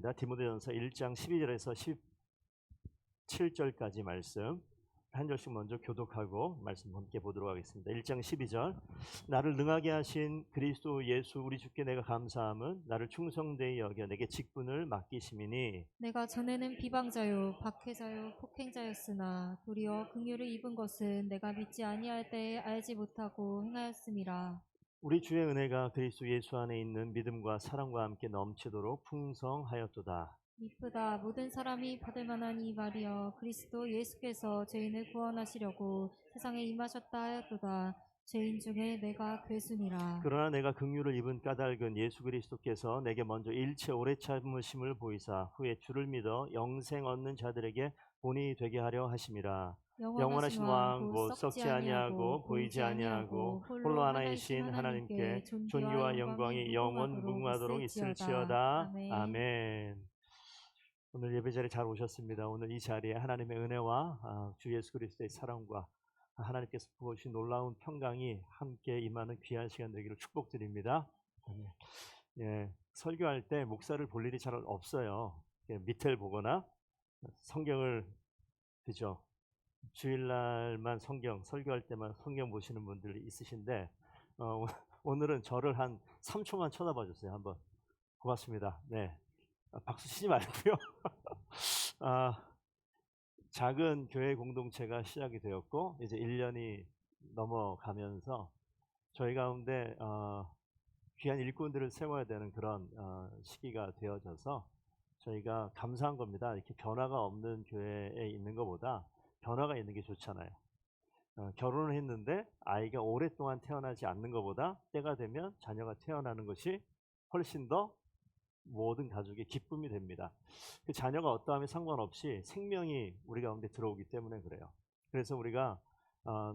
보겠습니다. 디모데전서 1장 12절에서 17절까지 말씀 한 절씩 먼저 교독하고 말씀 함께 보도록 하겠습니다. 1장 12절. 나를 능하게 하신 그리스도 예수 우리 주께 내가 감사함은 나를 충성되이 여겨 내게 직분을 맡기심이니 내가 전에는 비방자요 박해자요 폭행자였으나 도리어 긍휼을 입은 것은 내가 믿지 아니할 때에 알지 못하고 행하였음이라. 우리 주의 은혜가 그리스도 예수 안에 있는 믿음과 사랑과 함께 넘치도록 풍성하였도다. 이쁘다 모든 사람이 받을 만한 이 말이여 그리스도 예수께서 죄인을 구원하시려고 세상에 임하셨다 하였도다. 죄인 중에 내가 괴순이라. 그러나 내가 긍휼을 입은 까닭은 예수 그리스도께서 내게 먼저 일체 오래 참으심을 보이사 후에 주를 믿어 영생 얻는 자들에게 본이 되게 하려 하심이라. 영원하신 왕 곧 썩지 아니하고 보이지 아니하고 홀로 하나이신 하나님께 존귀와 영광이 영원 무궁하도록 있을지어다. 아멘. 오늘 예배자리에 잘 오셨습니다. 오늘 이 자리에 하나님의 은혜와 주 예수 그리스도의 사랑과 하나님께서 부어주신 놀라운 평강이 함께 임하는 귀한 시간 되기를 축복드립니다. 예, 설교할 때 목사를 볼 일이 잘 없어요. 밑을 보거나 성경을 그죠. 주일날만 성경 설교할 때만 성경 보시는 분들이 있으신데 오늘은 저를 한 3초만 쳐다봐 주세요. 한번 고맙습니다. 네, 박수 치지 말고요. 작은 교회 공동체가 시작이 되었고 이제 1년이 넘어가면서 저희 가운데 귀한 일꾼들을 세워야 되는 그런 시기가 되어져서 저희가 감사한 겁니다. 이렇게 변화가 없는 교회에 있는 것보다 변화가 있는 게 좋잖아요. 결혼을 했는데 아이가 오랫동안 태어나지 않는 것보다 때가 되면 자녀가 태어나는 것이 훨씬 더 모든 가족의 기쁨이 됩니다. 그 자녀가 어떠함에 상관없이 생명이 우리 가운데 들어오기 때문에 그래요. 그래서 우리가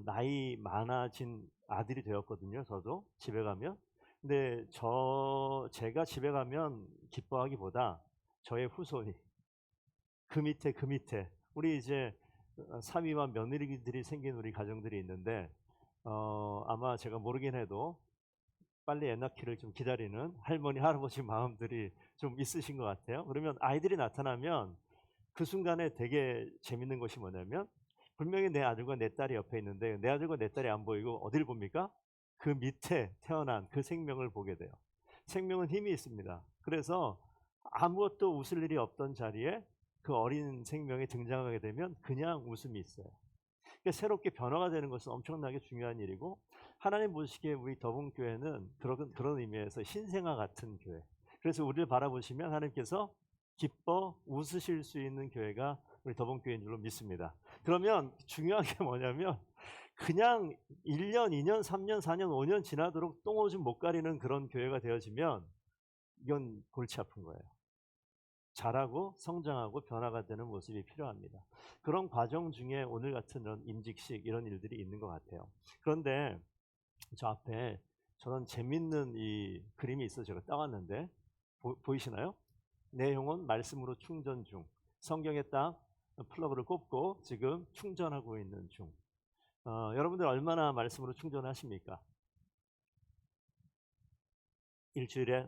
나이 많아진 아들이 되었거든요. 저도 집에 가면. 근데 제가 집에 가면 기뻐하기보다 저의 후손이 그 밑에 우리 이제 사위와 며느리들이 생긴 우리 가정들이 있는데 아마 제가 모르긴 해도 빨리 애 낳기를 좀 기다리는 할머니 할아버지 마음들이 좀 있으신 것 같아요. 그러면 아이들이 나타나면 그 순간에 되게 재밌는 것이 뭐냐면 분명히 내 아들과 내 딸이 옆에 있는데 내 아들과 내 딸이 안 보이고 어디를 봅니까? 그 밑에 태어난 그 생명을 보게 돼요. 생명은 힘이 있습니다. 그래서 아무것도 웃을 일이 없던 자리에 그 어린 생명이 등장하게 되면 그냥 웃음이 있어요. 그러니까 새롭게 변화가 되는 것은 엄청나게 중요한 일이고 하나님 보시기에 우리 더분교회는 그런 의미에서 신생아 같은 교회. 그래서 우리를 바라보시면 하나님께서 기뻐 웃으실 수 있는 교회가 우리 더분교회인 줄로 믿습니다. 그러면 중요한 게 뭐냐면 그냥 1년, 2년, 3년, 4년, 5년 지나도록 똥오줌 못 가리는 그런 교회가 되어지면 이건 골치 아픈 거예요. 자라고 성장하고 변화가 되는 모습이 필요합니다. 그런 과정 중에 오늘 같은 이런 임직식 이런 일들이 있는 것 같아요. 그런데 저 앞에 저런 재밌는 이 그림이 있어서 제가 따왔는데 보이시나요? 내용은 말씀으로 충전 중. 성경에 딱 플러그를 꼽고 지금 충전하고 있는 중. 여러분들 얼마나 말씀으로 충전하십니까? 일주일에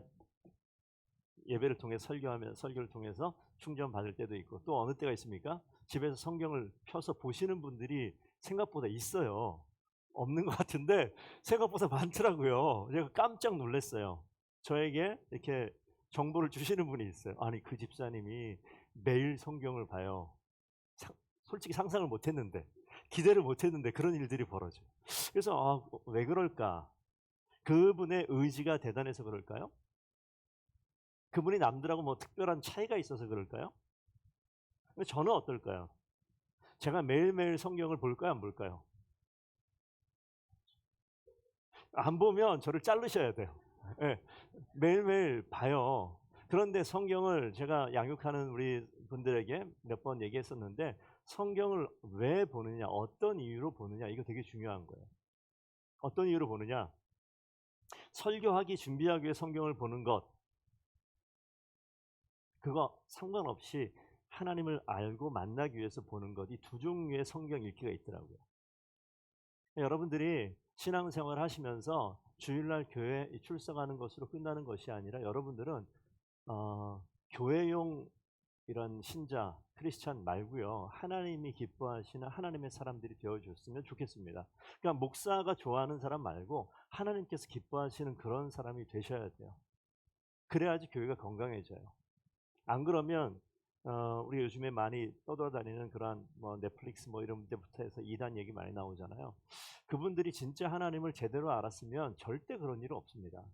예배를 통해 설교를 통해서 충전 받을 때도 있고 또 어느 때가 있습니까? 집에서 성경을 펴서 보시는 분들이 생각보다 있어요. 없는 것 같은데 생각보다 많더라고요. 제가 깜짝 놀랐어요. 저에게 이렇게 정보를 주시는 분이 있어요. 아니 그 집사님이 매일 성경을 봐요. 솔직히 상상을 못했는데 기대를 못했는데 그런 일들이 벌어져요. 그래서 왜 그럴까? 그분의 의지가 대단해서 그럴까요? 그분이 남들하고 뭐 특별한 차이가 있어서 그럴까요? 저는 어떨까요? 제가 매일매일 성경을 볼까요? 안 볼까요? 안 보면 저를 자르셔야 돼요. 네, 매일매일 봐요. 그런데 성경을 제가 양육하는 우리 분들에게 몇 번 얘기했었는데 성경을 왜 보느냐, 어떤 이유로 보느냐 이거 되게 중요한 거예요. 어떤 이유로 보느냐? 설교하기 준비하기 위해 성경을 보는 것 그거 상관없이 하나님을 알고 만나기 위해서 보는 것 이 두 종류의 성경 읽기가 있더라고요. 여러분들이 신앙생활 하시면서 주일날 교회 출석하는 것으로 끝나는 것이 아니라 여러분들은 교회용 이런 신자, 크리스찬 말고요. 하나님이 기뻐하시는 하나님의 사람들이 되어줬으면 좋겠습니다. 그러니까 목사가 좋아하는 사람 말고 하나님께서 기뻐하시는 그런 사람이 되셔야 돼요. 그래야지 교회가 건강해져요. 안 그러면 우리 요즘에 많이 떠돌아다니는 그런 뭐 넷플릭스 뭐 이런 데부터 해서 이단 얘기 많이 나오잖아요. 그분들이 진짜 하나님을 제대로 알았으면 절대 그런 일은 없습니다.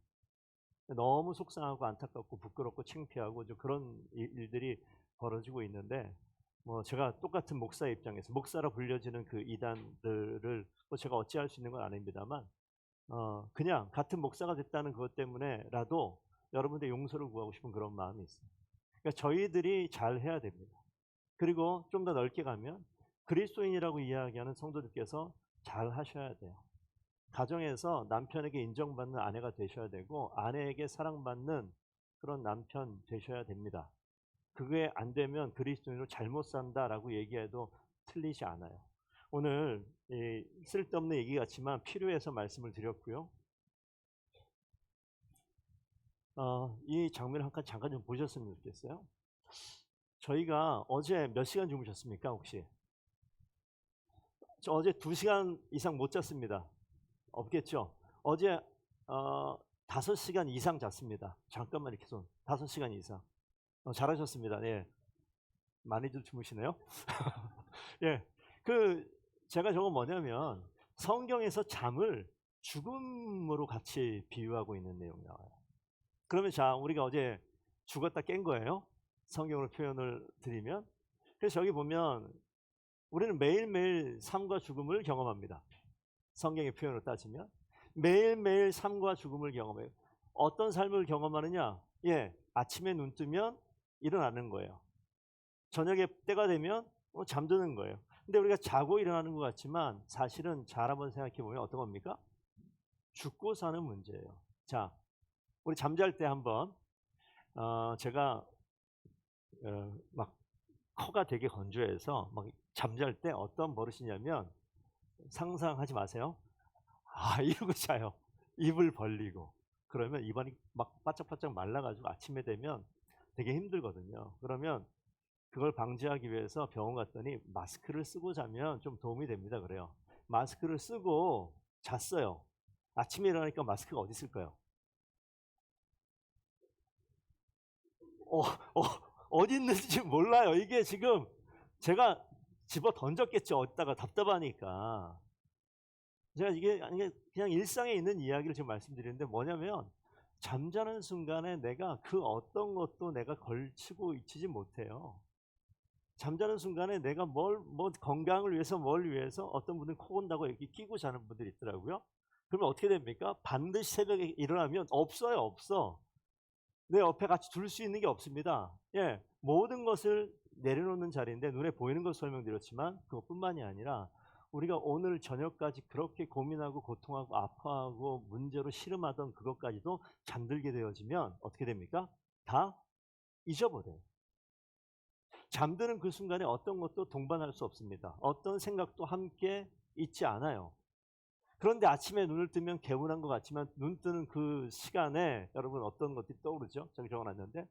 너무 속상하고 안타깝고 부끄럽고 창피하고 좀 그런 일들이 벌어지고 있는데, 뭐 제가 똑같은 목사 입장에서 목사라 불려지는 그 이단들을 뭐 제가 어찌할 수 있는 건 아닙니다만, 그냥 같은 목사가 됐다는 그것 때문에라도 여러분들 용서를 구하고 싶은 그런 마음이 있어요. 그러니까 저희들이 잘 해야 됩니다. 그리고 좀 더 넓게 가면 그리스도인이라고 이야기하는 성도들께서 잘 하셔야 돼요. 가정에서 남편에게 인정받는 아내가 되셔야 되고 아내에게 사랑받는 그런 남편 되셔야 됩니다. 그게 안 되면 그리스도인으로 잘못 산다라고 얘기해도 틀리지 않아요. 오늘 쓸데없는 얘기 같지만 필요해서 말씀을 드렸고요. 이 장면을 잠깐 좀 보셨으면 좋겠어요. 저희가 어제 몇 시간 주무셨습니까 혹시? 저 어제 2시간 이상 못 잤습니다. 없겠죠? 어제 5시간 이상 잤습니다. 잠깐만 이렇게 손. 5시간 이상. 잘하셨습니다. 예. 많이들 주무시네요. 예. 제가 저거 뭐냐면 성경에서 잠을 죽음으로 같이 비유하고 있는 내용이 나와요. 그러면 자, 우리가 어제 죽었다 깬 거예요. 성경으로 표현을 드리면. 그래서 여기 보면 우리는 매일매일 삶과 죽음을 경험합니다. 성경의 표현으로 따지면 매일매일 삶과 죽음을 경험해요. 어떤 삶을 경험하느냐? 예, 아침에 눈 뜨면 일어나는 거예요. 저녁에 때가 되면 잠드는 거예요. 근데 우리가 자고 일어나는 것 같지만 사실은 잘 한번 생각해 보면 어떤 겁니까? 죽고 사는 문제예요. 자, 우리 잠잘 때 한번 제가 막 코가 되게 건조해서 막 잠잘 때 어떤 버릇이냐면 상상하지 마세요. 이러고 자요. 입을 벌리고. 그러면 입안이 막 바짝바짝 말라가지고 아침에 되면 되게 힘들거든요. 그러면 그걸 방지하기 위해서 병원 갔더니 마스크를 쓰고 자면 좀 도움이 됩니다. 그래요. 마스크를 쓰고 잤어요. 아침에 일어나니까 마스크가 어디 있을까요? 어, 어, 어디 있는지 몰라요. 이게 지금 제가 집어 던졌겠죠. 어디다가 답답하니까. 제가 이게 그냥 일상에 있는 이야기를 지금 말씀드리는데 뭐냐면 잠자는 순간에 내가 그 어떤 것도 내가 걸치고 있지 못해요. 잠자는 순간에 내가 뭐 건강을 위해서 뭘 위해서 어떤 분들은 코 온다고 이렇게 끼고 자는 분들이 있더라고요. 그러면 어떻게 됩니까? 반드시 새벽에 일어나면 없어요, 없어. 내 옆에 같이 둘 수 있는 게 없습니다. 예, 모든 것을 내려놓는 자리인데 눈에 보이는 걸 설명드렸지만 그것뿐만이 아니라 우리가 오늘 저녁까지 그렇게 고민하고 고통하고 아파하고 문제로 씨름하던 그것까지도 잠들게 되어지면 어떻게 됩니까? 다 잊어버려요. 잠드는 그 순간에 어떤 것도 동반할 수 없습니다. 어떤 생각도 함께 있지 않아요. 그런데 아침에 눈을 뜨면 개운한 것 같지만 눈 뜨는 그 시간에 여러분 어떤 것들이 떠오르죠? 저기 적어놨는데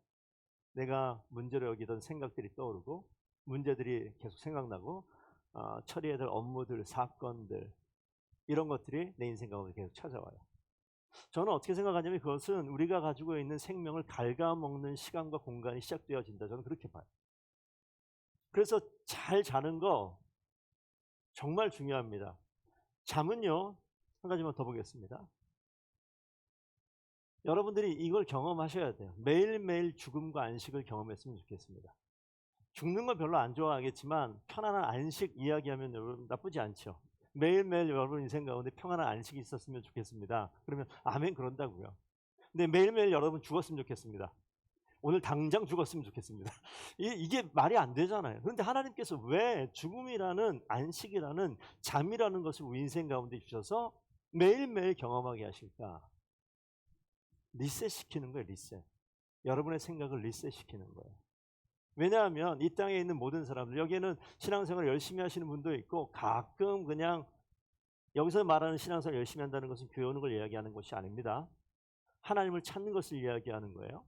내가 문제로 여기던 생각들이 떠오르고 문제들이 계속 생각나고 처리해야 될 업무들, 사건들 이런 것들이 내 인생 가운데 계속 찾아와요. 저는 어떻게 생각하냐면 그것은 우리가 가지고 있는 생명을 갉아먹는 시간과 공간이 시작되어진다. 저는 그렇게 봐요. 그래서 잘 자는 거 정말 중요합니다. 잠은요, 한 가지만 더 보겠습니다. 여러분들이 이걸 경험하셔야 돼요. 매일매일 죽음과 안식을 경험했으면 좋겠습니다. 죽는 건 별로 안 좋아하겠지만 편안한 안식 이야기하면 여러분 나쁘지 않죠. 매일매일 여러분 인생 가운데 평안한 안식이 있었으면 좋겠습니다. 그러면 아멘 그런다고요. 근데 매일매일 여러분 죽었으면 좋겠습니다. 오늘 당장 죽었으면 좋겠습니다. 이게 말이 안 되잖아요. 그런데 하나님께서 왜 죽음이라는 안식이라는 잠이라는 것을 우리 인생 가운데 주셔서 매일매일 경험하게 하실까? 리셋시키는 거예요. 리셋. 여러분의 생각을 리셋시키는 거예요. 왜냐하면 이 땅에 있는 모든 사람들, 여기에는 신앙생활을 열심히 하시는 분도 있고 가끔 그냥 여기서 말하는 신앙생활을 열심히 한다는 것은 교회 오는 걸 이야기하는 것이 아닙니다. 하나님을 찾는 것을 이야기하는 거예요.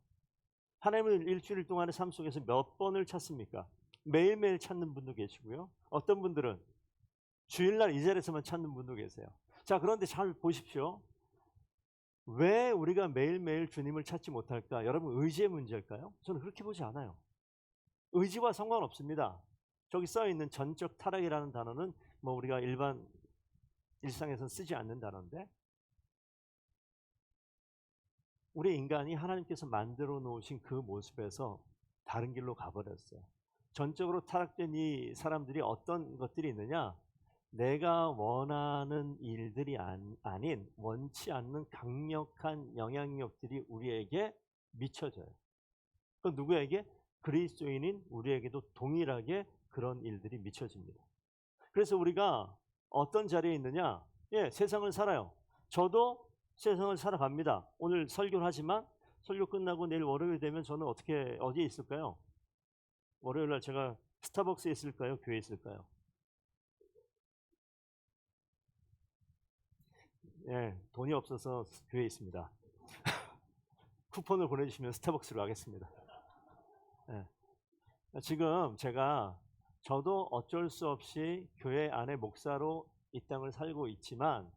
하나님을 일주일 동안의 삶 속에서 몇 번을 찾습니까? 매일매일 찾는 분도 계시고요. 어떤 분들은 주일날 이 자리에서만 찾는 분도 계세요. 자, 그런데 잘 보십시오. 왜 우리가 매일매일 주님을 찾지 못할까? 여러분, 의지의 문제일까요? 저는 그렇게 보지 않아요. 의지와 상관없습니다. 저기 써 있는 전적 타락이라는 단어는 뭐 우리가 일반 일상에서 쓰지 않는 단어인데, 우리 인간이 하나님께서 만들어 놓으신 그 모습에서 다른 길로 가버렸어요. 전적으로 타락된 이 사람들이 어떤 것들이 있느냐? 내가 원하는 일들이 아닌 원치 않는 강력한 영향력들이 우리에게 미쳐져요. 그건 누구에게? 그리스도인인 우리에게도 동일하게 그런 일들이 미쳐집니다. 그래서 우리가 어떤 자리에 있느냐? 예, 세상을 살아요. 저도 세상을 살아갑니다. 오늘 설교를 하지만 설교 끝나고 내일 월요일 되면 저는 어디에 있을까요? 월요일 날 제가 스타벅스에 있을까요? 교회에 있을까요? 예, 돈이 없어서 교회에 있습니다. 쿠폰을 보내주시면 스타벅스로 가겠습니다. 예. 지금 저도 어쩔 수 없이 교회 안에 목사로 이 땅을 살고 있지만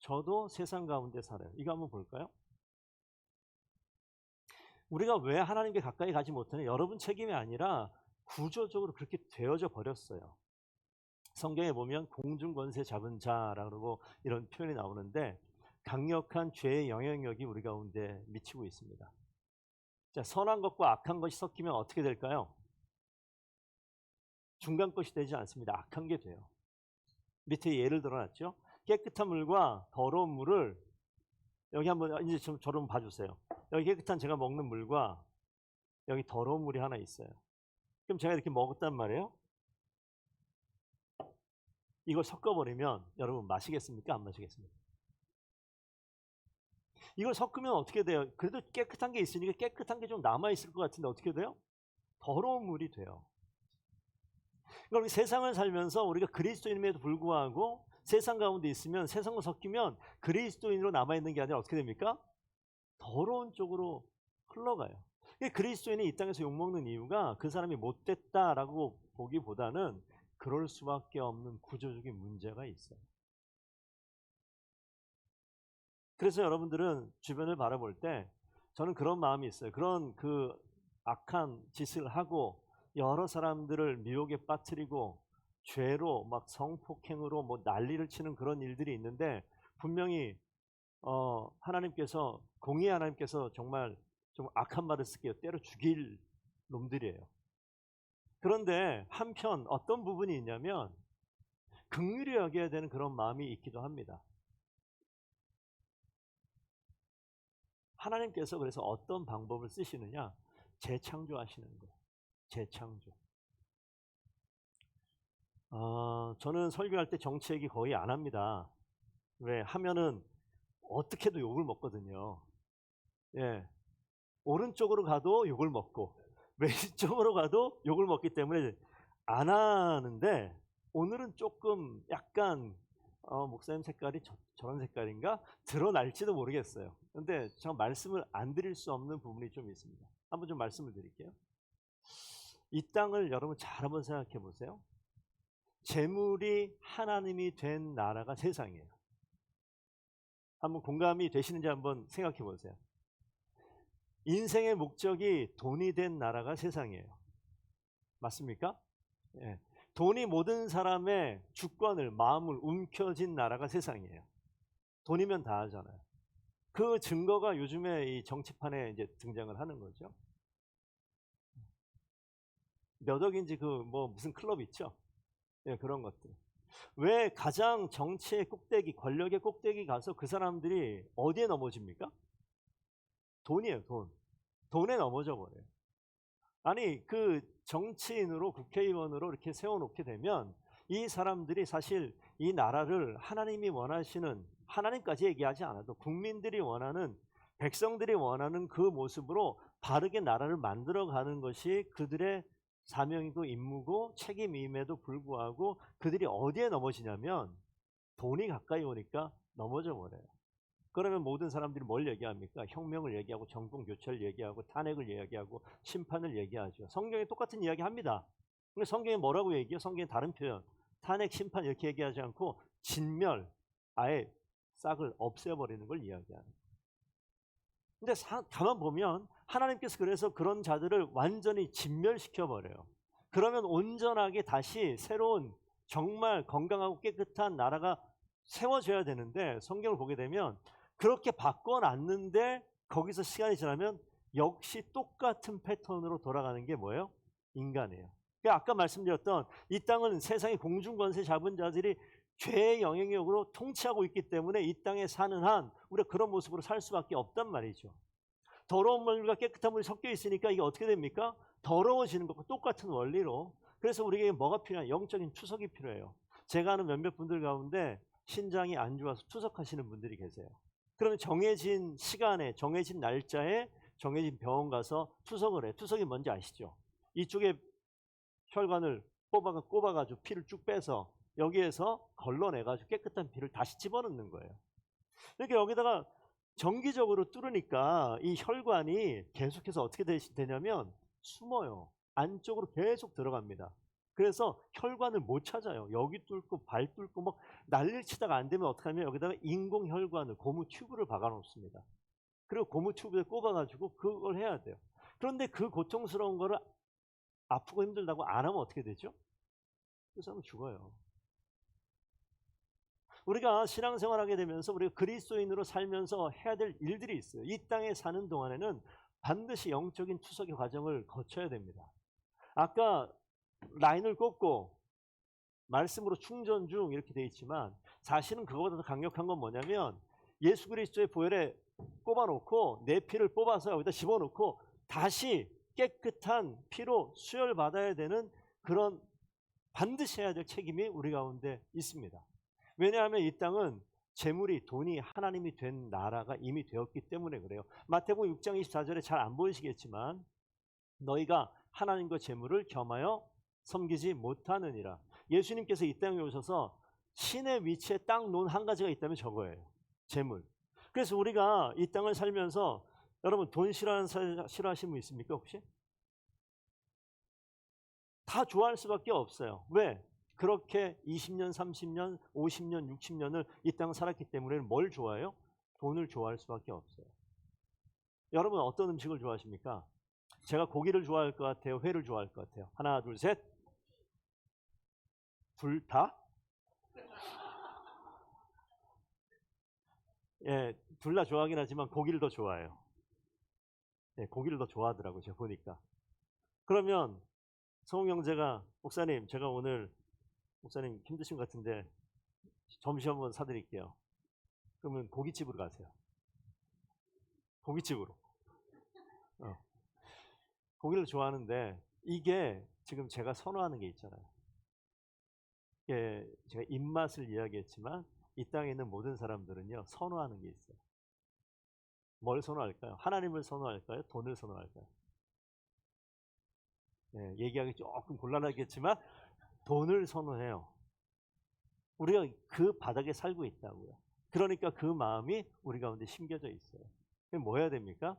저도 세상 가운데 살아요. 이거 한번 볼까요? 우리가 왜 하나님께 가까이 가지 못하냐? 여러분 책임이 아니라 구조적으로 그렇게 되어져 버렸어요. 성경에 보면 공중권세 잡은 자라고 그러고 이런 표현이 나오는데 강력한 죄의 영향력이 우리 가운데 미치고 있습니다. 자, 선한 것과 악한 것이 섞이면 어떻게 될까요? 중간 것이 되지 않습니다. 악한 게 돼요. 밑에 예를 들어놨죠. 깨끗한 물과 더러운 물을 여기 한번 이제 저를 봐주세요. 여기 깨끗한 제가 먹는 물과 여기 더러운 물이 하나 있어요. 그럼 제가 이렇게 먹었단 말이에요. 이걸 섞어버리면 여러분 마시겠습니까? 안 마시겠습니까? 이걸 섞으면 어떻게 돼요? 그래도 깨끗한 게 있으니까 깨끗한 게 좀 남아있을 것 같은데 어떻게 돼요? 더러운 물이 돼요. 그러니까 우리 세상을 살면서 우리가 그리스도인임에도 불구하고 세상 가운데 있으면 세상과 섞이면 그리스도인으로 남아있는 게 아니라 어떻게 됩니까? 더러운 쪽으로 흘러가요. 그리스도인이 이 땅에서 욕먹는 이유가 그 사람이 못됐다라고 보기보다는 그럴 수밖에 없는 구조적인 문제가 있어요. 그래서 여러분들은 주변을 바라볼 때 저는 그런 마음이 있어요. 그런 그 악한 짓을 하고 여러 사람들을 미혹에 빠뜨리고 죄로 막 성폭행으로 뭐 난리를 치는 그런 일들이 있는데 분명히 공의 하나님께서 정말 좀 악한 말을 쓸게요. 때려 죽일 놈들이에요. 그런데 한편 어떤 부분이 있냐면 긍휼히 여겨야 되는 그런 마음이 있기도 합니다. 하나님께서 그래서 어떤 방법을 쓰시느냐? 재창조하시는 거예요. 재창조. 저는 설교할 때 정치 얘기 거의 안 합니다. 왜? 하면은 어떻게도 욕을 먹거든요. 예. 오른쪽으로 가도 욕을 먹고 왼쪽으로 가도 욕을 먹기 때문에 안 하는데 오늘은 조금 약간 목사님 색깔이 저런 색깔인가 드러날지도 모르겠어요. 근데 제가 말씀을 안 드릴 수 없는 부분이 좀 있습니다. 한번 좀 말씀을 드릴게요. 이 땅을 여러분 잘 한번 생각해 보세요. 재물이 하나님이 된 나라가 세상이에요. 한번 공감이 되시는지 한번 생각해 보세요. 인생의 목적이 돈이 된 나라가 세상이에요. 맞습니까? 예. 돈이 모든 사람의 주권을, 마음을 움켜쥔 나라가 세상이에요. 돈이면 다 하잖아요. 그 증거가 요즘에 이 정치판에 이제 등장을 하는 거죠. 몇 억인지 무슨 클럽 있죠? 예, 그런 것들. 왜 가장 정치의 꼭대기, 권력의 꼭대기 가서 그 사람들이 어디에 넘어집니까? 돈이에요, 돈. 돈에 넘어져 버려요. 아니, 그 정치인으로 국회의원으로 이렇게 세워놓게 되면 이 사람들이 사실 이 나라를 하나님이 원하시는, 하나님까지 얘기하지 않아도 국민들이 원하는, 백성들이 원하는 그 모습으로 바르게 나라를 만들어가는 것이 그들의 사명이고 임무고 책임임에도 불구하고 그들이 어디에 넘어지냐면 돈이 가까이 오니까 넘어져 버려요. 그러면 모든 사람들이 뭘 얘기합니까? 혁명을 얘기하고 정권 교체를 얘기하고 탄핵을 얘기하고 심판을 얘기하죠. 성경에 똑같은 이야기 합니다. 근데 성경에 뭐라고 얘기해요? 성경에 다른 표현, 탄핵, 심판 이렇게 얘기하지 않고 진멸, 아예 싹을 없애버리는 걸 이야기하는 거예요. 근데 가만 보면 하나님께서 그래서 그런 자들을 완전히 진멸시켜버려요. 그러면 온전하게 다시 새로운 정말 건강하고 깨끗한 나라가 세워져야 되는데 성경을 보게 되면 그렇게 바꿔놨는데 거기서 시간이 지나면 역시 똑같은 패턴으로 돌아가는 게 뭐예요? 인간이에요. 그러니까 아까 말씀드렸던 이 땅은 세상의 공중권세 잡은 자들이 죄의 영향력으로 통치하고 있기 때문에 이 땅에 사는 한 우리가 그런 모습으로 살 수밖에 없단 말이죠. 더러운 물과 깨끗한 물이 섞여 있으니까 이게 어떻게 됩니까? 더러워지는 것과 똑같은 원리로. 그래서 우리에게 뭐가 필요해요? 영적인 투석이 필요해요. 제가 아는 몇몇 분들 가운데 신장이 안 좋아서 투석하시는 분들이 계세요. 그러면 정해진 시간에 정해진 날짜에 정해진 병원 가서 투석을 해. 투석이 뭔지 아시죠? 이쪽에 혈관을 꼽아가지고 피를 쭉 빼서 여기에서 걸러내가지고 깨끗한 피를 다시 집어넣는 거예요. 이렇게 여기다가 정기적으로 뚫으니까 이 혈관이 계속해서 어떻게 되냐면 숨어요. 안쪽으로 계속 들어갑니다. 그래서 혈관을 못 찾아요. 여기 뚫고 발 뚫고 막 난리를 치다가 안 되면 어떻게 하면 여기다가 인공 혈관을 고무 튜브를 박아 놓습니다. 그리고 고무 튜브에 꼽아가지고 그걸 해야 돼요. 그런데 그 고통스러운 거를 아프고 힘들다고 안 하면 어떻게 되죠? 그 사람은 죽어요. 우리가 신앙생활하게 되면서 우리가 그리스도인으로 살면서 해야 될 일들이 있어요. 이 땅에 사는 동안에는 반드시 영적인 투석의 과정을 거쳐야 됩니다. 아까 라인을 꼽고 말씀으로 충전 중 이렇게 돼 있지만 사실은 그거보다 더 강력한 건 뭐냐면 예수 그리스도의 보혈에 꼽아놓고 내 피를 뽑아서 여기다 집어넣고 다시 깨끗한 피로 수혈받아야 되는 그런 반드시 해야 될 책임이 우리 가운데 있습니다. 왜냐하면 이 땅은 재물이 돈이 하나님이 된 나라가 이미 되었기 때문에 그래요. 마태복음 6장 24절에 잘 안 보이시겠지만 너희가 하나님과 재물을 겸하여 섬기지 못하느니라. 예수님께서 이 땅에 오셔서 신의 위치에 딱 놓은 한 가지가 있다면 저거예요. 재물. 그래서 우리가 이 땅을 살면서 여러분 돈 싫어하시는 분 있습니까 혹시? 다 좋아할 수밖에 없어요. 왜? 그렇게 20년, 30년, 50년, 60년을 이 땅 살았기 때문에 뭘 좋아해요? 돈을 좋아할 수밖에 없어요. 여러분 어떤 음식을 좋아하십니까? 제가 고기를 좋아할 것 같아요? 회를 좋아할 것 같아요? 하나, 둘, 셋. 둘 다? 예, 둘 다 좋아하긴 하지만 고기를 더 좋아해요. 예, 고기를 더 좋아하더라고요. 제가 보니까. 그러면 성웅 형제가 목사님 제가 오늘 목사님 힘드신 것 같은데 점심 한번 사드릴게요. 그러면 고깃집으로 가세요. 고깃집으로. 고기를 좋아하는데 이게 지금 제가 선호하는 게 있잖아요. 이게 제가 입맛을 이야기했지만 이 땅에 있는 모든 사람들은요 선호하는 게 있어요. 뭘 선호할까요? 하나님을 선호할까요? 돈을 선호할까요? 예, 얘기하기 조금 곤란하겠지만 돈을 선호해요. 우리가 그 바닥에 살고 있다고요. 그러니까 그 마음이 우리 가운데 심겨져 있어요. 그럼 뭐 해야 됩니까?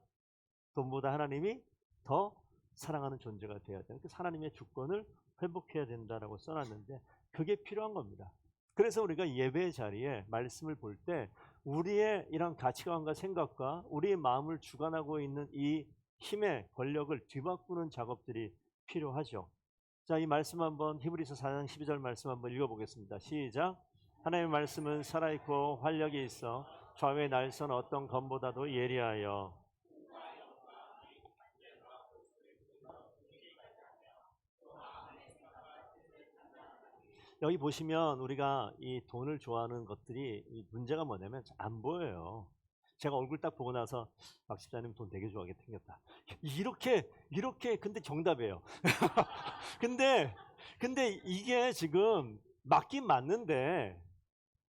돈보다 하나님이 더 사랑하는 존재가 되어야 돼요. 그래서 하나님의 주권을 회복해야 된다라고 써놨는데 그게 필요한 겁니다. 그래서 우리가 예배 자리에 말씀을 볼 때 우리의 이런 가치관과 생각과 우리의 마음을 주관하고 있는 이 힘의 권력을 뒤바꾸는 작업들이 필요하죠. 자, 이 말씀 한번 히브리서 4장 12절 말씀 한번 읽어보겠습니다. 시작. 하나님의 말씀은 살아있고 활력이 있어 좌우의 날선 어떤 검보다도 예리하여. 여기 보시면 우리가 이 돈을 좋아하는 것들이 이 문제가 뭐냐면 안 보여요. 제가 얼굴 딱 보고 나서 박 집사님 돈 되게 좋아하게 생겼다. 이렇게 근데 정답이에요. 근데 이게 지금 맞긴 맞는데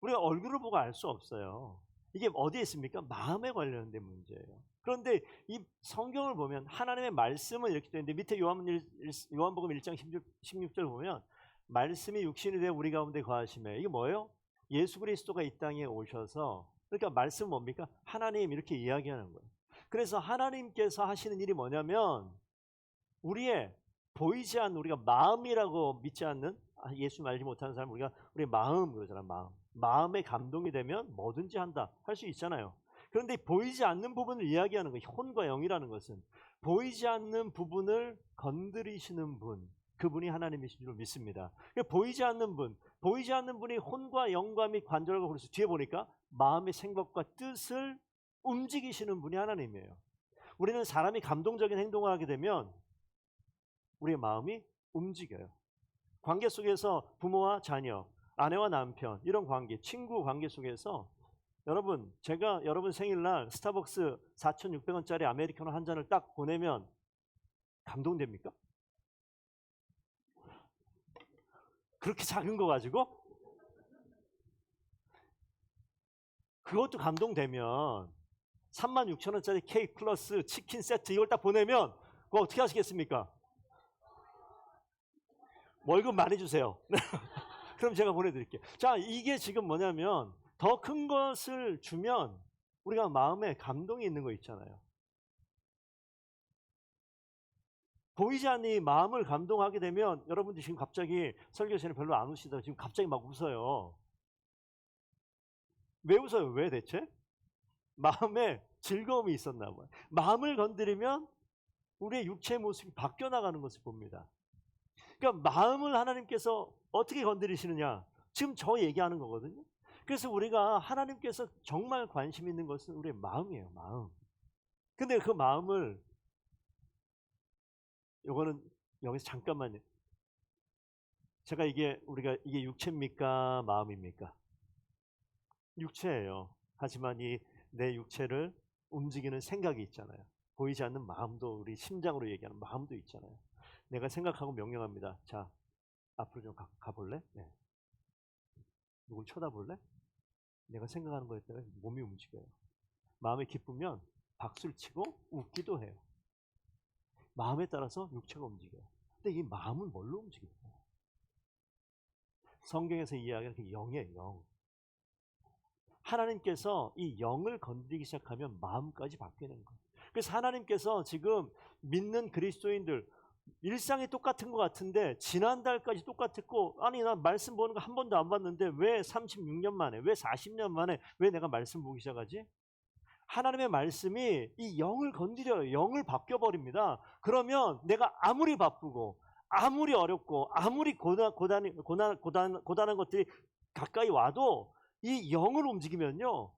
우리가 얼굴을 보고 알 수 없어요. 이게 어디에 있습니까? 마음에 관련된 문제예요. 그런데 이 성경을 보면 하나님의 말씀은 이렇게 되는데 밑에 요한복음 1장 16절 보면 말씀이 육신이 되어 우리 가운데 거하심에 이게 뭐예요? 예수 그리스도가 이 땅에 오셔서 그러니까 말씀은 뭡니까? 하나님 이렇게 이야기하는 거예요. 그래서 하나님께서 하시는 일이 뭐냐면 우리의 보이지 않는 우리가 마음이라고 믿지 않는 예수 알지 못하는 사람 우리가 우리 마음 그러잖아. 마음에 감동이 되면 뭐든지 한다 할 수 있잖아요. 그런데 보이지 않는 부분을 이야기하는 거예요. 혼과 영이라는 것은 보이지 않는 부분을 건드리시는 분, 그분이 하나님이신 줄 믿습니다. 보이지 않는 분이 혼과 영과 및 관절과 그래서 뒤에 보니까 마음의 생각과 뜻을 움직이시는 분이 하나님이에요. 우리는 사람이 감동적인 행동을 하게 되면 우리의 마음이 움직여요. 관계 속에서 부모와 자녀, 아내와 남편 이런 관계, 친구 관계 속에서 여러분 제가 여러분 생일날 스타벅스 4,600원짜리 아메리카노 한 잔을 딱 보내면 감동됩니까? 그렇게 작은 거 가지고? 그것도 감동되면 36,000원짜리 케이크 플러스 치킨 세트 이걸 딱 보내면 그거 어떻게 하시겠습니까? 월급 많이 주세요. 그럼 제가 보내드릴게요. 자, 이게 지금 뭐냐면 더 큰 것을 주면 우리가 마음에 감동이 있는 거 있잖아요. 보이지 않는 마음을 감동하게 되면 여러분들 지금 갑자기 설교 시간에 별로 안 우시다가 지금 갑자기 막 웃어요. 왜 웃어요? 왜 대체? 마음에 즐거움이 있었나 봐요. 마음을 건드리면 우리의 육체의 모습이 바뀌어 나가는 것을 봅니다. 그러니까 마음을 하나님께서 어떻게 건드리시느냐? 지금 저 얘기하는 거거든요. 그래서 우리가 하나님께서 정말 관심 있는 것은 우리의 마음이에요. 마음. 근데 그 마음을 요거는 여기서 잠깐만요. 제가 우리가 이게 육체입니까? 마음입니까? 육체예요. 하지만 이 내 육체를 움직이는 생각이 있잖아요. 보이지 않는 마음도 우리 심장으로 얘기하는 마음도 있잖아요. 내가 생각하고 명령합니다. 자, 앞으로 좀 가볼래? 네. 누굴 쳐다볼래? 내가 생각하는 거에 따라 몸이 움직여요. 마음이 기쁘면 박수를 치고 웃기도 해요. 마음에 따라서 육체가 움직여요. 근데 이 마음은 뭘로 움직여요? 성경에서 이야기하는 영이에요. 영. 하나님께서 이 영을 건드리기 시작하면 마음까지 바뀌는 거예요. 그래서 하나님께서 지금 믿는 그리스도인들 일상이 똑같은 것 같은데 지난달까지 똑같았고 아니 나 말씀 보는 거 한 번도 안 봤는데 왜 36년 만에 왜 40년 만에 왜 내가 말씀 보기 시작하지? 하나님의 말씀이 이 영을 건드려요. 영을 바뀌어버립니다. 그러면 내가 아무리 바쁘고 아무리 어렵고 아무리 고단한 것들이 가까이 와도 이 영을 움직이면요.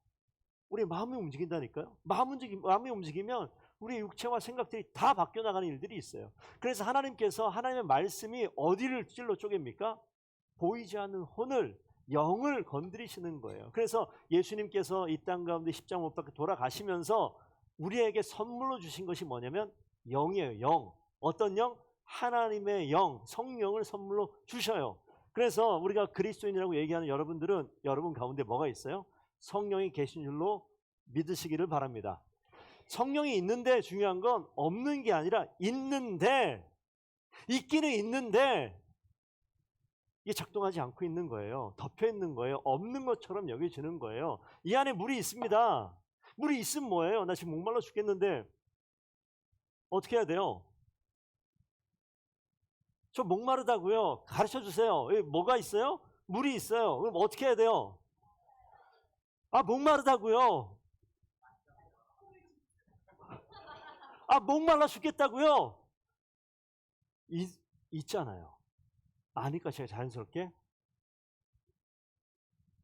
우리 마음이 움직인다니까요. 마음이 움직이면 우리 육체와 생각들이 다 바뀌어 나가는 일들이 있어요. 그래서 하나님께서 하나님의 말씀이 어디를 찔러 쪼갭니까? 보이지 않는 혼을 영을 건드리시는 거예요. 그래서 예수님께서 이 땅 가운데 십자가 못 박혀 돌아가시면서 우리에게 선물로 주신 것이 뭐냐면 영이에요. 영. 어떤 영? 하나님의 영, 성령을 선물로 주셔요. 그래서 우리가 그리스도인이라고 얘기하는 여러분들은 여러분 가운데 뭐가 있어요? 성령이 계신 줄로 믿으시기를 바랍니다. 성령이 있는데 중요한 건 없는 게 아니라 있는데 있기는 있는데 이게 작동하지 않고 있는 거예요. 덮여 있는 거예요. 없는 것처럼 여겨지는 거예요. 이 안에 물이 있습니다. 물이 있으면 뭐예요? 나 지금 목말라 죽겠는데 어떻게 해야 돼요? 저 목마르다고요. 가르쳐 주세요. 뭐가 있어요? 물이 있어요. 그럼 어떻게 해야 돼요? 아, 목마르다고요. 아, 목말라 죽겠다고요. 있잖아요. 아니까 제가 자연스럽게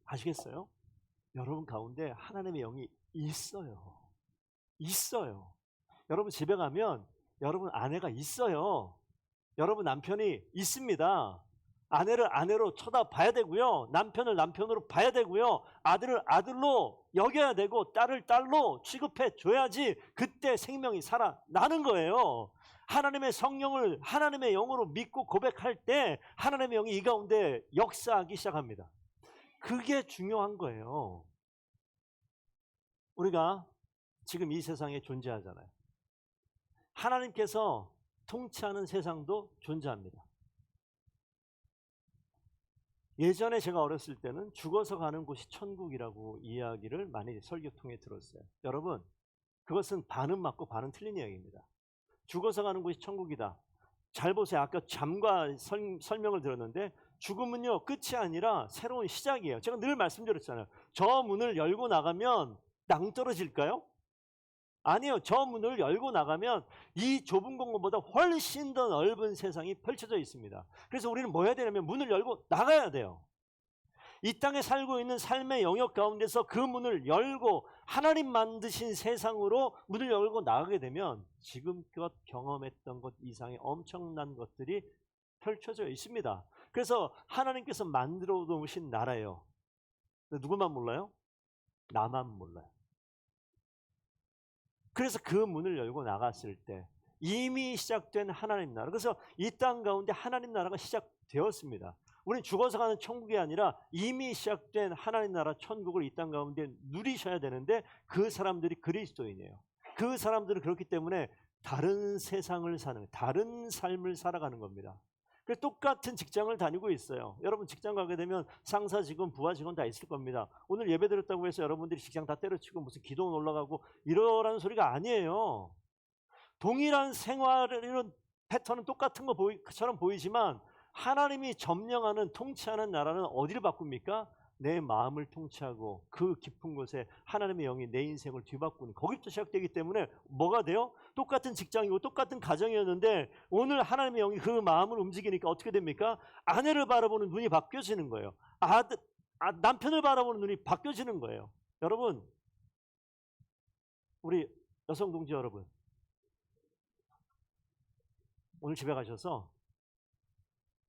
아시겠어요? 여러분 가운데 하나님의 영이 있어요. 있어요. 여러분 집에 가면 여러분 아내가 있어요. 여러분 남편이 있습니다. 아내를 아내로 쳐다봐야 되고요. 남편을 남편으로 봐야 되고요. 아들을 아들로 여겨야 되고 딸을 딸로 취급해 줘야지 그때 생명이 살아나는 거예요. 하나님의 성령을 하나님의 영으로 믿고 고백할 때 하나님의 영이 이 가운데 역사하기 시작합니다. 그게 중요한 거예요. 우리가 지금 이 세상에 존재하잖아요. 하나님께서 통치하는 세상도 존재합니다. 예전에 제가 어렸을 때는 죽어서 가는 곳이 천국이라고 이야기를 많이 설교 통해 들었어요. 여러분, 그것은 반은 맞고 반은 틀린 이야기입니다. 죽어서 가는 곳이 천국이다. 잘 보세요. 아까 잠과 설명을 들었는데 죽음은요 끝이 아니라 새로운 시작이에요. 제가 늘 말씀드렸잖아요. 저 문을 열고 나가면 낭떠러질까요? 아니요. 저 문을 열고 나가면 이 좁은 공간보다 훨씬 더 넓은 세상이 펼쳐져 있습니다. 그래서 우리는 뭐 해야 되냐면 문을 열고 나가야 돼요. 이 땅에 살고 있는 삶의 영역 가운데서 그 문을 열고 하나님 만드신 세상으로 문을 열고 나가게 되면 지금껏 경험했던 것 이상의 엄청난 것들이 펼쳐져 있습니다. 그래서 하나님께서 만들어 놓으신 나라예요. 근데 누구만 몰라요? 나만 몰라요. 그래서 그 문을 열고 나갔을 때 이미 시작된 하나님 나라. 그래서 이 땅 가운데 하나님 나라가 시작되었습니다. 우리는 죽어서 가는 천국이 아니라 이미 시작된 하나님 나라 천국을 이 땅 가운데 누리셔야 되는데 그 사람들이 그리스도인이에요. 그 사람들은 그렇기 때문에 다른 세상을 사는, 다른 삶을 살아가는 겁니다. 그래서 똑같은 직장을 다니고 있어요. 여러분 직장 가게 되면 상사 직원, 부하 직원 다 있을 겁니다. 오늘 예배 드렸다고 해서 여러분들이 직장 다 때려치고 무슨 기도 올라가고 이러라는 소리가 아니에요. 동일한 생활을 이런 패턴은 똑같은 것처럼 보이지만 하나님이 점령하는 통치하는 나라는 어디를 바꿉니까? 내 마음을 통치하고 그 깊은 곳에 하나님의 영이 내 인생을 뒤바꾸는 거기부터 시작되기 때문에 뭐가 돼요? 똑같은 직장이고 똑같은 가정이었는데 오늘 하나님의 영이 그 마음을 움직이니까 어떻게 됩니까? 아내를 바라보는 눈이 바뀌어지는 거예요. 남편을 바라보는 눈이 바뀌어지는 거예요. 여러분, 우리 여성 동지 여러분, 오늘 집에 가셔서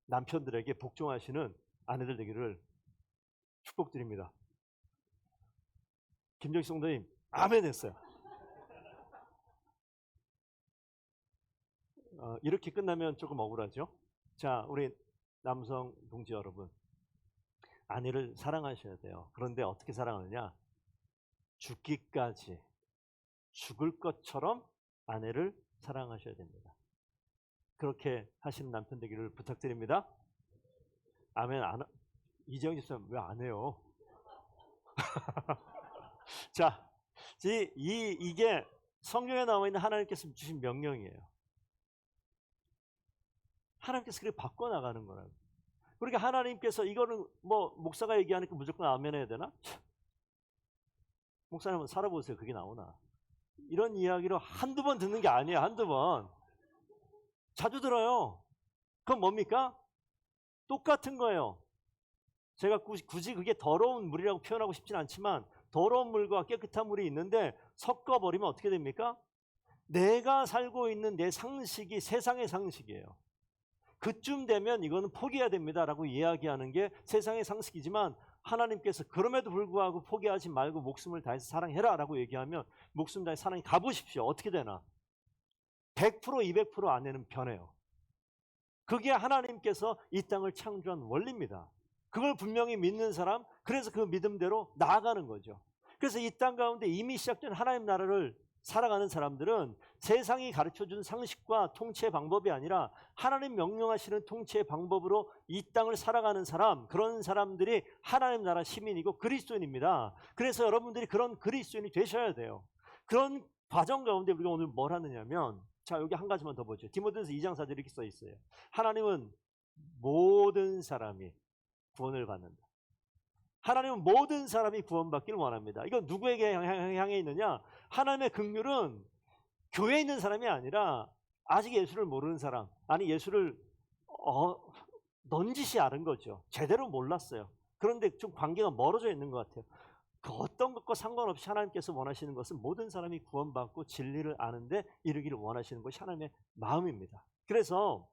남편들에게 복종하시는 아내들 되기를 축복드립니다. 김정식 성도님 아멘 했어요. 이렇게 끝나면 조금 억울하죠. 자, 우리 남성 동지 여러분, 아내를 사랑하셔야 돼요. 그런데 어떻게 사랑하느냐? 죽기까지, 죽을 것처럼 아내를 사랑하셔야 됩니다. 그렇게 하시는 남편 되기를 부탁드립니다. 아멘. 이재영 집사님 왜 안 해요? 자, 이게 성경에 나와 있는 하나님께서 주신 명령이에요. 하나님께서 그렇게 바꿔나가는 거라고. 그러니까 하나님께서 이거는 뭐 목사가 얘기하니까 무조건 아멘 해야 되나? 목사님 한번 살아보세요. 그게 나오나? 이런 이야기로 한두 번 듣는 게 아니에요. 한두 번. 자주 들어요. 그건 뭡니까? 똑같은 거예요. 제가 굳이 그게 더러운 물이라고 표현하고 싶진 않지만 더러운 물과 깨끗한 물이 있는데 섞어버리면 어떻게 됩니까? 내가 살고 있는 내 상식이 세상의 상식이에요. 그쯤 되면 이거는 포기해야 됩니다라고 이야기하는 게 세상의 상식이지만 하나님께서 그럼에도 불구하고 포기하지 말고 목숨을 다해서 사랑해라 라고 얘기하면 목숨 다해서 사랑해 가보십시오. 어떻게 되나? 100% 200% 안에는 변해요. 그게 하나님께서 이 땅을 창조한 원리입니다. 그걸 분명히 믿는 사람, 그래서 그 믿음대로 나아가는 거죠. 그래서 이 땅 가운데 이미 시작된 하나님 나라를 살아가는 사람들은 세상이 가르쳐준 상식과 통치의 방법이 아니라 하나님 명령하시는 통치의 방법으로 이 땅을 살아가는 사람, 그런 사람들이 하나님 나라 시민이고 그리스도인입니다. 그래서 여러분들이 그런 그리스도인이 되셔야 돼요. 그런 과정 가운데 우리가 오늘 뭘 하느냐면, 자, 여기 한 가지만 더 보죠. 디모데전서 2장 4절에 이렇게 써 있어요. 하나님은 모든 사람이 구원을 받는다. 하나님은 모든 사람이 구원받기를 원합니다. 이건 누구에게 향해 있느냐? 하나님의 긍휼은 교회에 있는 사람이 아니라 아직 예수를 모르는 사람, 아니 예수를 넌지시 아는 거죠. 제대로 몰랐어요. 그런데 좀 관계가 멀어져 있는 것 같아요. 그 어떤 것과 상관없이 하나님께서 원하시는 것은 모든 사람이 구원받고 진리를 아는데 이르기를 원하시는 것이 하나님의 마음입니다. 그래서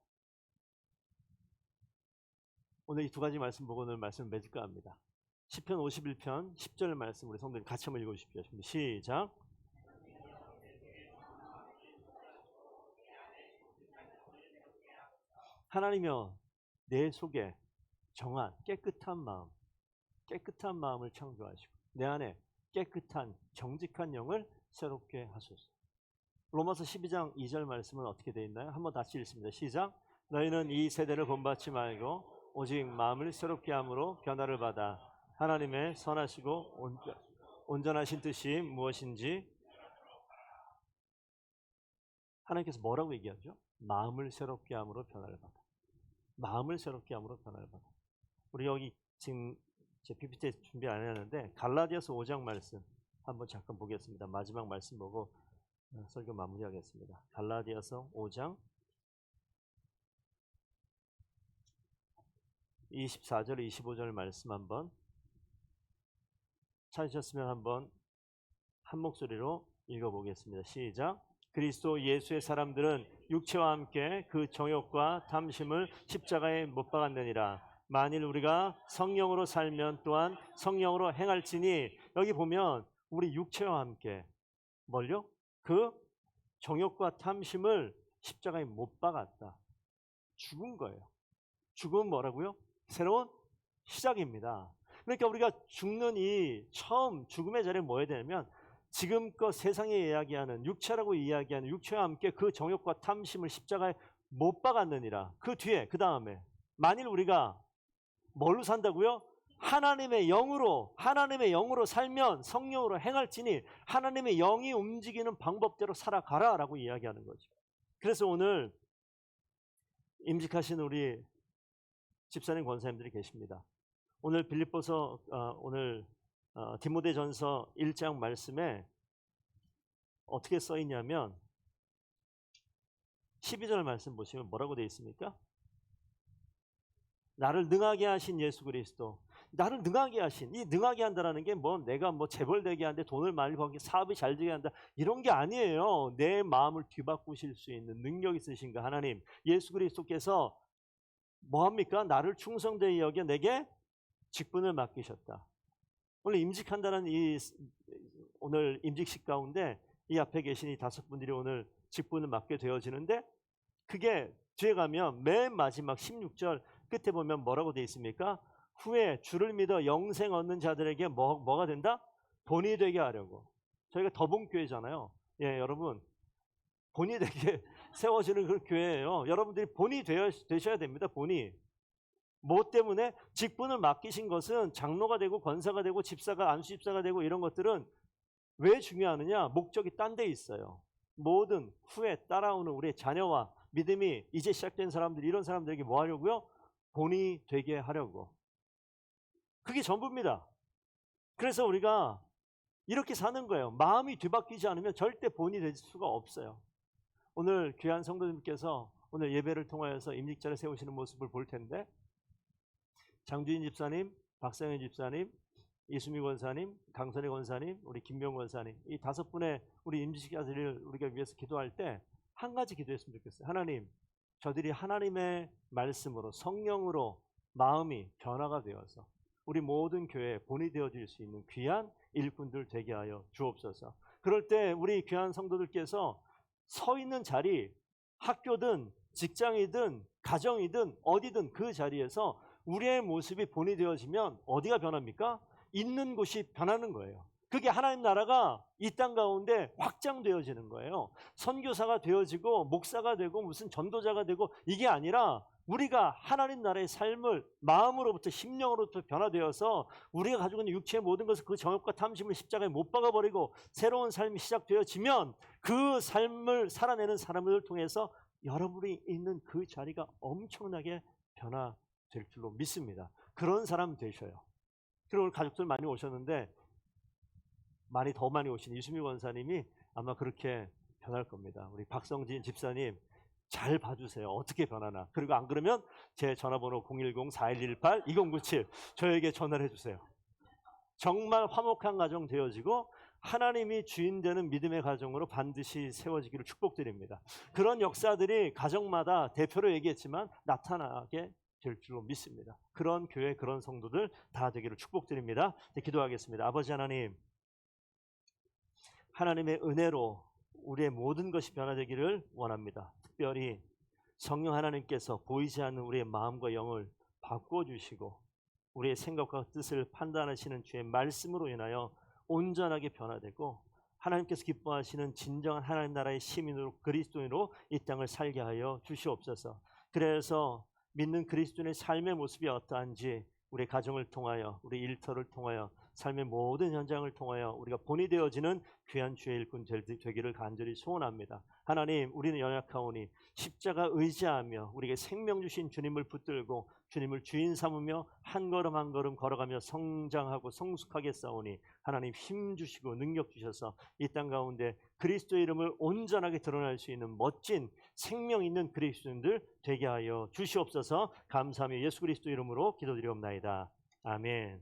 오늘 이 두 가지 말씀 보고 오늘 말씀을 맺을까 합니다. 시편 51편 10절 말씀 우리 성도님 같이 한번 읽어주십시오. 시작. 하나님이여 내 속에 정한 깨끗한 마음을 창조하시고 내 안에 깨끗한 정직한 영을 새롭게 하소서. 로마서 12장 2절 말씀은 어떻게 되어 있나요? 한번 다시 읽습니다. 시작. 너희는 이 세대를 본받지 말고 오직 마음을 새롭게 함으로 변화를 받아 하나님의 선하시고 온전하신 뜻이 무엇인지. 하나님께서 뭐라고 얘기하죠? 마음을 새롭게 함으로 변화를 받아. 마음을 새롭게 함으로 변화를 받아. 우리 여기 지금 제 PPT 준비 안 했는데 갈라디아서 5장 말씀 한번 잠깐 보겠습니다. 마지막 말씀 보고 설교 마무리하겠습니다. 갈라디아서 5장 24절 25절 말씀 한번 찾으셨으면 한번 한 목소리로 읽어보겠습니다. 시작. 그리스도 예수의 사람들은 육체와 함께 그 정욕과 탐심을 십자가에 못 박았느니라. 만일 우리가 성령으로 살면 또한 성령으로 행할지니. 여기 보면 우리 육체와 함께 뭘요? 그 정욕과 탐심을 십자가에 못 박았다. 죽은 거예요. 죽음은 뭐라고요? 새로운 시작입니다. 그러니까 우리가 죽는 이 처음 죽음의 자리에 뭐 해야 되냐면 지금껏 세상에 이야기하는 육체라고 이야기하는 육체와 함께 그 정욕과 탐심을 십자가에 못 박았느니라. 그 뒤에 그 다음에 만일 우리가 뭘로 산다고요? 하나님의 영으로 살면 성령으로 행할지니. 하나님의 영이 움직이는 방법대로 살아가라라고 이야기하는 거죠. 그래서 오늘 임직하신 우리 집사님 권사님들이 계십니다. 오늘 빌립보서 오늘 디모데전서 1장 말씀에 어떻게 써 있냐면 12절 말씀 보시면 뭐라고 되어 있습니까? 나를 능하게 하신 예수 그리스도. 나를 능하게 하신, 이 능하게 한다라는 게 뭐 내가 뭐 재벌되게 한다, 돈을 많이 벌게, 사업이 잘 되게 한다, 이런 게 아니에요. 내 마음을 뒤바꾸실 수 있는 능력이 있으신 그 하나님 예수 그리스도께서 뭐합니까? 나를 충성되이 여겨 내게 직분을 맡기셨다. 오늘 임직한다는 이 오늘 임직식 가운데 이 앞에 계신 이 5분들이 오늘 직분을 맡게 되어지는데, 그게 뒤에 가면 맨 마지막 16절 끝에 보면 뭐라고 되어 있습니까? 후에 주를 믿어 영생 얻는 자들에게 뭐가 된다? 본이 되게 하려고. 저희가 더본교회잖아요. 예, 여러분 본이 되게 세워지는 그런 교회예요. 여러분들이 본이 되셔야 됩니다. 본이. 뭐 때문에? 직분을 맡기신 것은 장로가 되고 권사가 되고 집사가 안수집사가 되고 이런 것들은 왜 중요하느냐? 목적이 딴 데 있어요. 모든 후에 따라오는 우리의 자녀와 믿음이 이제 시작된 사람들, 이런 사람들에게 뭐 하려고요? 본이 되게 하려고. 그게 전부입니다. 그래서 우리가 이렇게 사는 거예요. 마음이 뒤바뀌지 않으면 절대 본이 될 수가 없어요. 오늘 귀한 성도님께서 오늘 예배를 통하여서 임직자를 세우시는 모습을 볼 텐데, 장주인 집사님, 박상현 집사님, 이수미 권사님, 강선희 권사님, 우리 김명 권사님, 이 5분의 우리 임직자들을 우리가 위해서 기도할 때 한 가지 기도했으면 좋겠어요. 하나님, 저들이 하나님의 말씀으로 성령으로 마음이 변화가 되어서 우리 모든 교회에 본이 되어질 수 있는 귀한 일꾼들 되게 하여 주옵소서. 그럴 때 우리 귀한 성도들께서 서 있는 자리, 학교든 직장이든 가정이든 어디든 그 자리에서 우리의 모습이 본이 되어지면 어디가 변합니까? 있는 곳이 변하는 거예요. 그게 하나님 나라가 이 땅 가운데 확장되어지는 거예요. 선교사가 되어지고 목사가 되고 무슨 전도자가 되고 이게 아니라 우리가 하나님 나라의 삶을 마음으로부터 심령으로부터 변화되어서 우리가 가지고 있는 육체의 모든 것을 그 정욕과 탐심을 십자가에 못 박아버리고 새로운 삶이 시작되어지면 그 삶을 살아내는 사람을 통해서 여러분이 있는 그 자리가 엄청나게 변화될 줄로 믿습니다. 그런 사람 되셔요. 그리고 오늘 가족들 많이 오셨는데 더 많이 오신 이수미 권사님이 아마 그렇게 변할 겁니다. 우리 박성진 집사님 잘 봐주세요. 어떻게 변하나. 그리고 안 그러면 제 전화번호 010-4118-2097 저에게 전화를 해주세요. 정말 화목한 가정 되어지고 하나님이 주인 되는 믿음의 가정으로 반드시 세워지기를 축복드립니다. 그런 역사들이 가정마다 대표로 얘기했지만 나타나게 될 줄로 믿습니다. 그런 교회, 그런 성도들 다 되기를 축복드립니다. 기도하겠습니다. 아버지 하나님, 하나님의 은혜로 우리의 모든 것이 변화되기를 원합니다. 특별히 성령 하나님께서 보이지 않는 우리의 마음과 영을 바꿔주시고 우리의 생각과 뜻을 판단하시는 주의 말씀으로 인하여 온전하게 변화되고 하나님께서 기뻐하시는 진정한 하나님 나라의 시민으로 그리스도인으로 이 땅을 살게 하여 주시옵소서. 그래서 믿는 그리스도인의 삶의 모습이 어떠한지 우리 가정을 통하여, 우리 일터를 통하여, 삶의 모든 현장을 통하여 우리가 본이 되어지는 귀한 주의 일꾼 되기를 간절히 소원합니다. 하나님, 우리는 연약하오니 십자가 의지하며 우리에게 생명 주신 주님을 붙들고 주님을 주인 삼으며 한 걸음 한 걸음 걸어가며 성장하고 성숙하게 싸우니 하나님 힘 주시고 능력 주셔서 이 땅 가운데 그리스도의 이름을 온전하게 드러낼 수 있는 멋진 생명 있는 그리스도인들 되게 하여 주시옵소서. 감사하며 예수 그리스도 이름으로 기도드리옵나이다. 아멘.